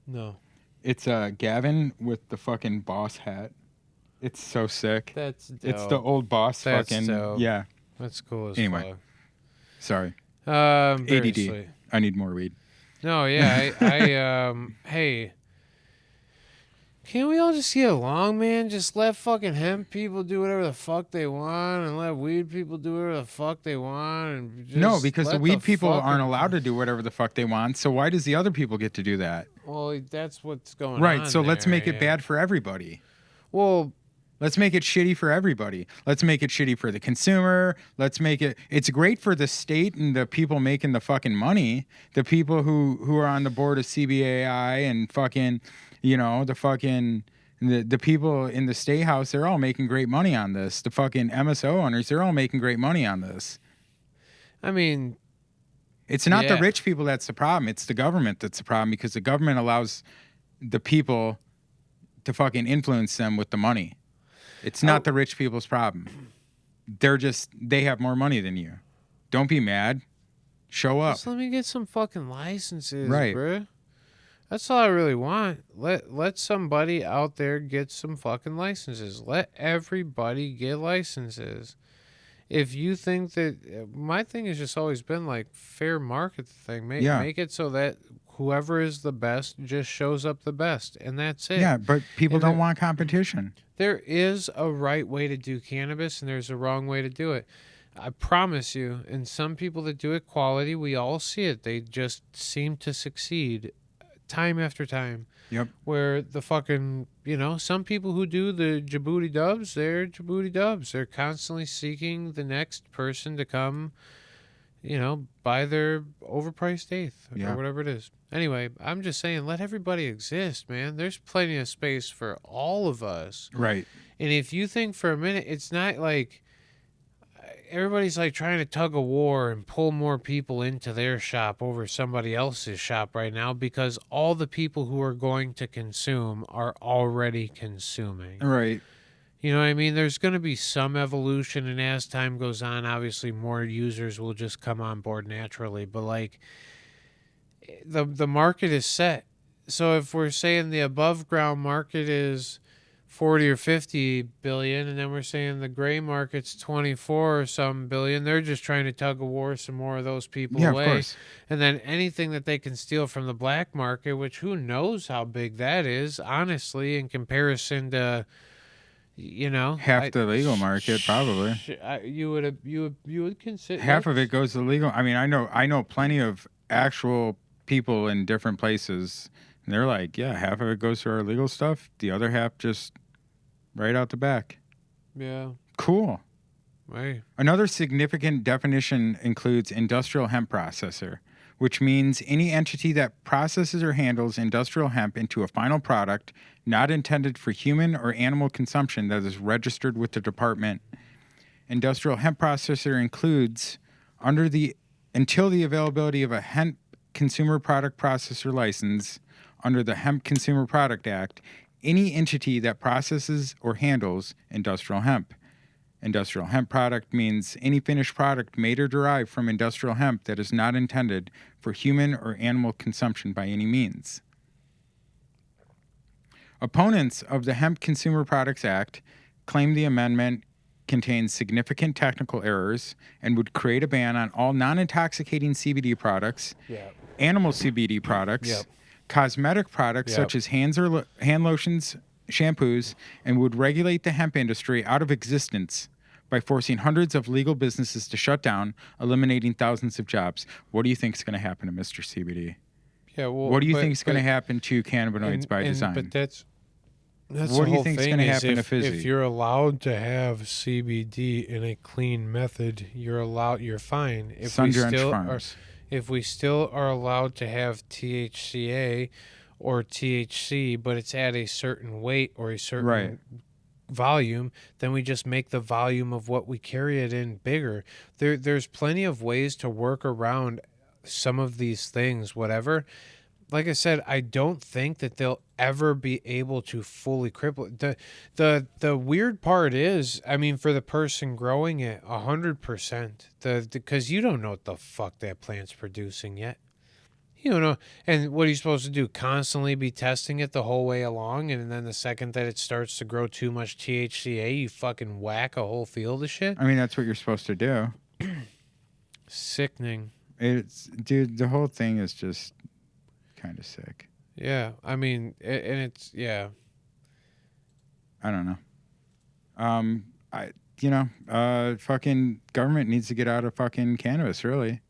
No. It's Gavin with the fucking boss hat. It's so sick. That's dope. It's the old boss. That's fucking dope. Yeah. That's cool as anyway, fuck. Sorry. ADD. Sweet. I need more weed. No, yeah, hey, can't we all just get along, man? Just let fucking hemp people do whatever the fuck they want, and let weed people do whatever the fuck they want. And just no, because the weed people aren't allowed to do whatever the fuck they want. So why does the other people get to do that? Well, that's what's going on. Right. So let's make it yeah. bad for everybody. Well, Let's make it shitty for everybody. Let's make it shitty for the consumer. Let's make it. It's great for the state and the people making the fucking money. The people who are on the board of CBAI and fucking, the people in the state house. They're all making great money on this. The fucking MSO owners. They're all making great money on this. I mean, it's not the rich people that's the problem. It's the government that's the problem because the government allows the people to fucking influence them with the money. It's not the rich people's problem. They have more money than you. Don't be mad. Show up. Just let me get some fucking licenses, bro. That's all I really want. Let somebody out there get some fucking licenses. Let everybody get licenses. If you think that, my thing has just always been like fair market thing. Make it so that whoever is the best just shows up the best, and that's it. Yeah, but people don't want competition. There is a right way to do cannabis, and there's a wrong way to do it. I promise you, and some people that do it quality, we all see it. They just seem to succeed time after time. Yep. Where the fucking, some people who do the Djibouti dubs, they're Djibouti dubs. They're constantly seeking the next person to come, buy their overpriced eighth or whatever it is. Anyway, I'm just saying, let everybody exist, man. There's plenty of space for all of us. Right. And if you think for a minute, it's not like everybody's like trying to tug a war and pull more people into their shop over somebody else's shop right now because all the people who are going to consume are already consuming. Right. You know what I mean? There's going to be some evolution, and as time goes on, obviously more users will just come on board naturally. But like the market is set. So if we're saying the above ground market is 40 or 50 billion, and then we're saying the gray market's 24 or some billion, they're just trying to tug a war some more of those people away. Of course. And then anything that they can steal from the black market, which who knows how big that is, honestly, in comparison to half the legal market, probably. You would consider half of it goes to legal. I mean, I know plenty of actual people in different places, and they're like, yeah, half of it goes to our legal stuff, the other half just right out the back. Yeah. Cool. Right. Another significant definition includes industrial hemp processor, which means any entity that processes or handles industrial hemp into a final product not intended for human or animal consumption that is registered with the department. Industrial hemp processor includes, until the availability of a hemp consumer product processor license under the Hemp Consumer Product Act, any entity that processes or handles industrial hemp. Industrial hemp product means any finished product made or derived from industrial hemp that is not intended for human or animal consumption by any means. Opponents of the Hemp Consumer Products Act claim the amendment contains significant technical errors and would create a ban on all non-intoxicating CBD products, animal CBD products, cosmetic products such as hand lotions, shampoos, and would regulate the hemp industry out of existence by forcing hundreds of legal businesses to shut down, eliminating thousands of jobs. What do you think is going to happen to Mr. CBD? Yeah, well, what do you think is going to happen to cannabinoids by design? But that's what do you think is going to happen to Fizzy? If you're allowed to have CBD in a clean method, you're fine. If we still are allowed to have THCA or THC, but it's at a certain weight or a certain volume, then we just make the volume of what we carry it in bigger. There's plenty of ways to work around some of these things, whatever. Like I said, I don't think that they'll ever be able to fully cripple it. The weird part is, I mean, for the person growing it, 100%, because you don't know what the fuck that plant's producing yet. You don't know. And what are you supposed to do? Constantly be testing it the whole way along, and then the second that it starts to grow too much THCA, you fucking whack a whole field of shit? I mean, that's what you're supposed to do. Sickening. Dude, the whole thing is just kind of sick. Yeah, I mean, and it's, yeah. I don't know. Fucking government needs to get out of fucking cannabis, really.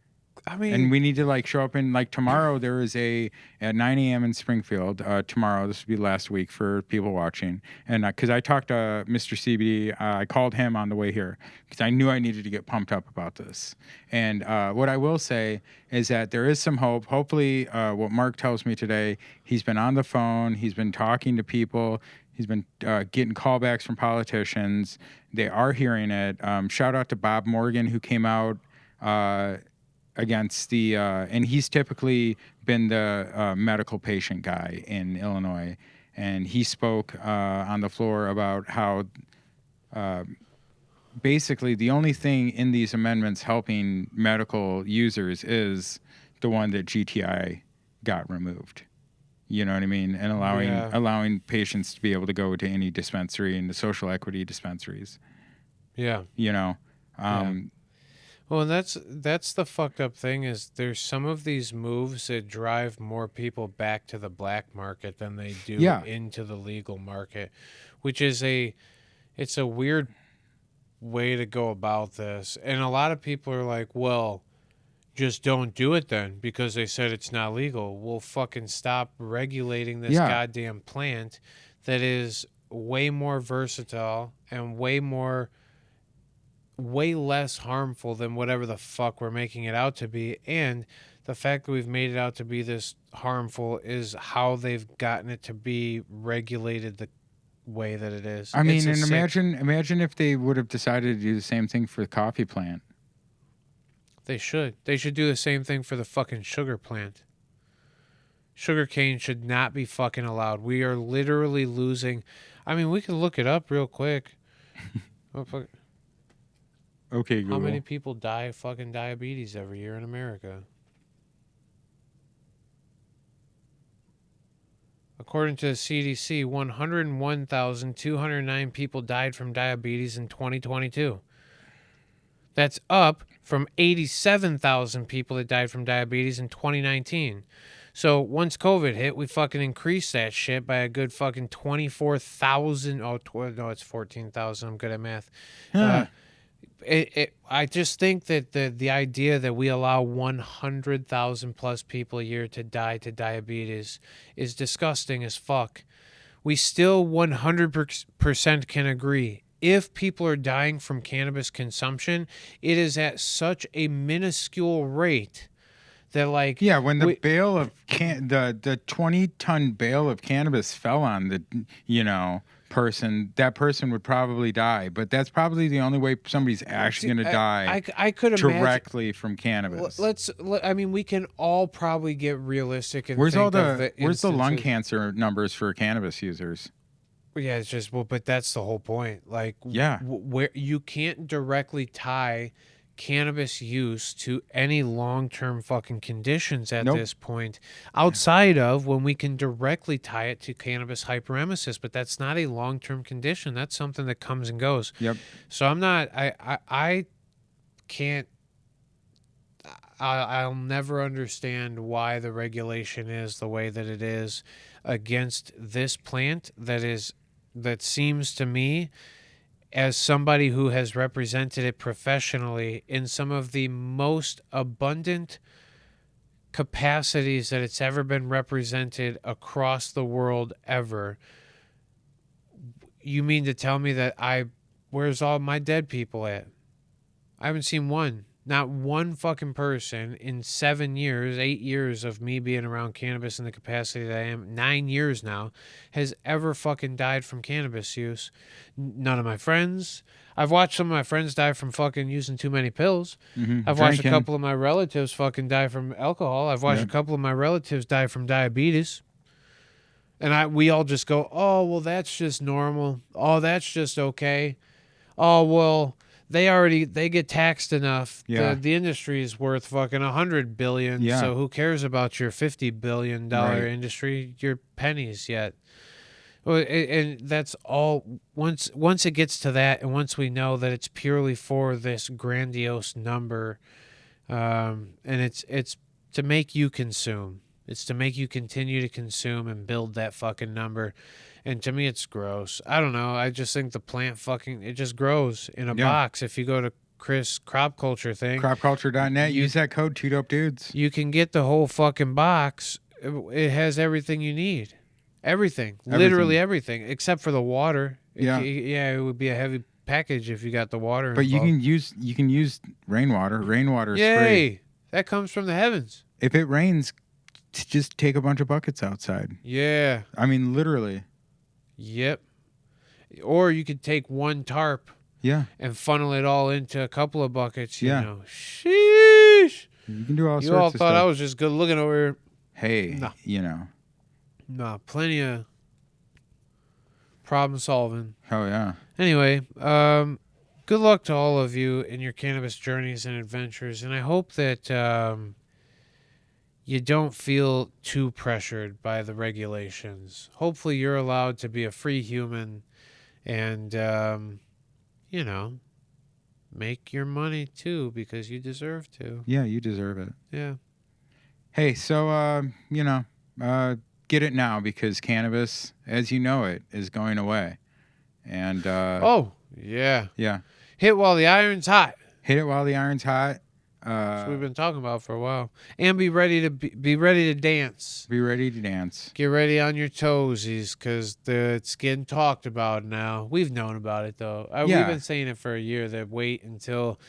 I mean, and we need to like show up in like tomorrow. There is at 9 a.m. in Springfield. Tomorrow, this will be last week for people watching, and because I talked to Mr. CBD, I called him on the way here because I knew I needed to get pumped up about this. And what I will say is that there is some hope. Hopefully, what Mark tells me today, he's been on the phone, he's been talking to people. He's been getting callbacks from politicians. They are hearing it. Shout out to Bob Morgan, who came out against the, and he's typically been the medical patient guy in Illinois. And he spoke on the floor about how basically the only thing in these amendments helping medical users is the one that GTI got removed. You know what I mean? And allowing patients to be able to go to any dispensary and the social equity dispensaries. Yeah. You know? Well, that's the fucked up thing is there's some of these moves that drive more people back to the black market than they do into the legal market, which is it's a weird way to go about this. And a lot of people are like, well, just don't do it then because they said it's not legal. We'll fucking stop regulating this goddamn plant that is way more versatile and way less harmful than whatever the fuck we're making it out to be. And the fact that we've made it out to be this harmful is how they've gotten it to be regulated the way that it is. I mean, and imagine if they would have decided to do the same thing for the coffee plant. They should. They should do the same thing for the fucking sugar plant. Sugarcane should not be fucking allowed. We are literally losing. I mean, we could look it up real quick. Okay, Google. How many people die of fucking diabetes every year in America? According to the CDC, 101,209 people died from diabetes in 2022. That's up from 87,000 people that died from diabetes in 2019. So once COVID hit, we fucking increased that shit by a good fucking 24,000. Oh, no, it's 14,000. I'm good at math. I just think that the idea that we allow 100,000 plus people a year to die to diabetes is disgusting as fuck. We still 100% can agree. If people are dying from cannabis consumption, it is at such a minuscule rate that like when the bale of the 20-ton bale of cannabis fell on the person, that person would probably die. But that's probably the only way somebody's actually going to die. I could directly from cannabis. I mean, we can all probably get realistic and where's the lung cancer numbers for cannabis users? Yeah, it's just but that's the whole point. Like, where you can't directly tie cannabis use to any long-term fucking conditions at this point, outside of when we can directly tie it to cannabis hyperemesis, but that's not a long-term condition. That's something that comes and goes. Yep. So I can't. I'll never understand why the regulation is the way that it is against this plant that seems to me, as somebody who has represented it professionally in some of the most abundant capacities that it's ever been represented across the world ever. You mean to tell me that where's all my dead people at? I haven't seen one. Not one fucking person in 8 years of me being around cannabis in the capacity that I am, 9 years now, has ever fucking died from cannabis use. None of my friends. I've watched some of my friends die from fucking using too many pills. I've watched a couple of my relatives fucking die from alcohol. I've watched a couple of my relatives die from diabetes. And we all just go, oh, well, that's just normal. Oh, that's just okay. Oh, well, they get taxed enough. The industry is worth fucking $100 billion. So who cares about your $50 billion industry? Your pennies yet. And that's all. Once it gets to that, and once we know that it's purely for this grandiose number, and it's to make you consume. It's to make you continue to consume and build that fucking number. And to me, it's gross. I don't know. I just think the plant it just grows in a box. If you go to Chris crop culture thing. Cropculture.net. Use that code 2DopeDudes. You can get the whole fucking box. It has everything you need. Everything. Literally everything, except for the water. Yeah. It would be a heavy package if you got the water. But involved. you can use rainwater. Rainwater is Yay! free. That comes from the heavens. If it rains, just take a bunch of buckets outside. Yeah. I mean, literally. Yep. Or you could take one tarp. Yeah. And funnel it all into a couple of buckets. You know. Sheesh. You can do all sorts of stuff. You all thought I was just good looking over here. Hey, you know. Nah, plenty of problem solving. Hell yeah. Anyway, good luck to all of you in your cannabis journeys and adventures. And I hope that you don't feel too pressured by the regulations. Hopefully you're allowed to be a free human and, you know, make your money too because you deserve to. Yeah, you deserve it. Yeah. Hey, so, you know, get it now because cannabis, as you know it, is going away. And oh, yeah. Yeah. Hit while the iron's hot. Hit it while the iron's hot. That's what we've been talking about for a while. And be ready to be ready to dance. Be ready to dance. Get ready on your toesies because it's getting talked about now. We've known about it though. We've been saying it for a year that wait until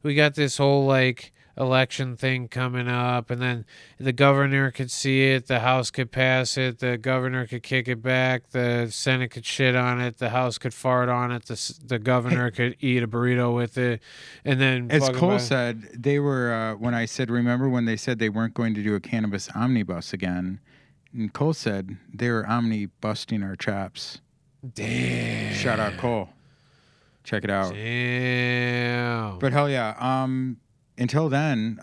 we got this whole like election thing coming up, and then the governor could see it, the House could pass it, the governor could kick it back, the Senate could shit on it, the House could fart on it, the governor could eat a burrito with it, and then as Cole said, they were when I said, remember when they said they weren't going to do a cannabis omnibus again, and Cole said they were omnibusting our chops. Damn. Shout out Cole. Check it out. Damn. But hell yeah. Until then,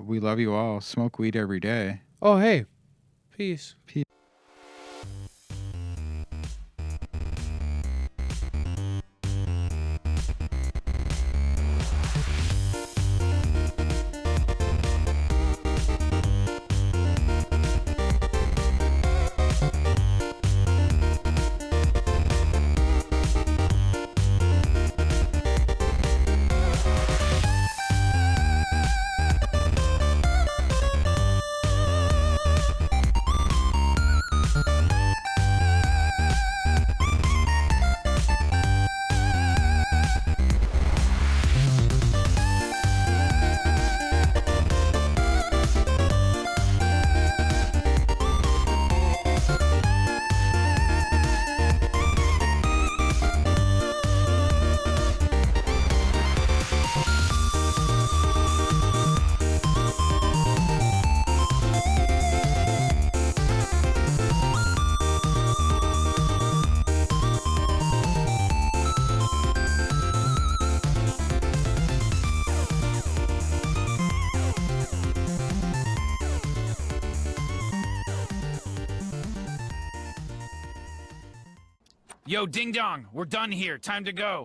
we love you all. Smoke weed every day. Oh, hey. Peace. Peace. Yo, ding dong, we're done here. Time to go.